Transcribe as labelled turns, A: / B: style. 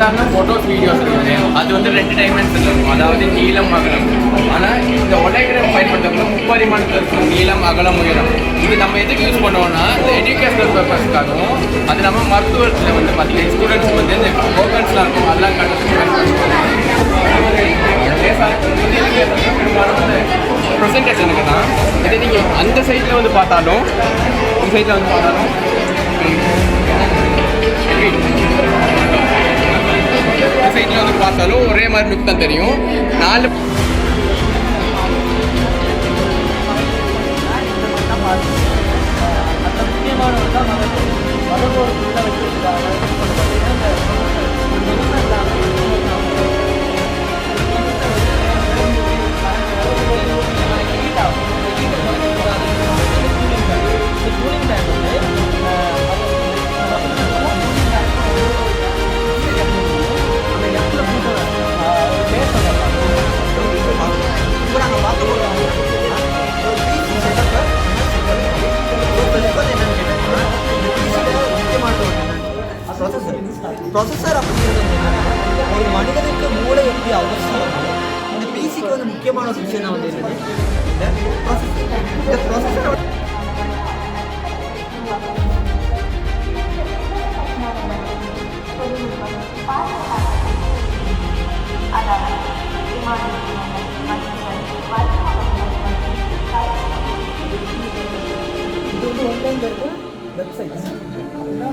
A: சாதாரண photos videos இருக்குது அது வந்து 2 டைமென்ஷன் இருக்கும், அதாவது நீளம் அகலம். ஆனால் இந்த ஒலைகிராம் பயன்படுத்தக்குள்ள முப்பரிமாணத்தில் இருக்கும் நீளம் அகலம் உயரம். இது நம்ம எதுக்கு யூஸ் பண்ணுவோம்னா இந்த எஜுகேஷனல் பர்பஸ்க்காகவும் அது நம்ம மருத்துவத்தில் வந்து பார்த்தீங்கன்னா ஸ்டூடெண்ட்ஸ் வந்து இந்த ஓகன்ஸ்லாம் இருக்கும் அதெல்லாம் ப்ரெசன்டேஷனுக்கு தான். இதே நீங்கள் அந்த சைட்டில் வந்து பார்த்தாலும் இந்த சைட்டில் வந்து பார்த்தாலும் சைட்டில் வந்து பார்த்தாலும் ஒரே மாதிரி லுக் தான் தெரியும். 4
B: ப்ரொசஸர் அப்படிங்கிறது ஒரு மனிதனுக்கு மூளை எப்படி அவசியம், இந்த பிசிக்கு வந்து முக்கியமான ஒரு விஷயம் தான் வந்து என்னது இந்த ப்ரொசஸர். இது வந்து ஆன்லைனில் இருக்க வெப்சைட்ஸ் அப்படின்னா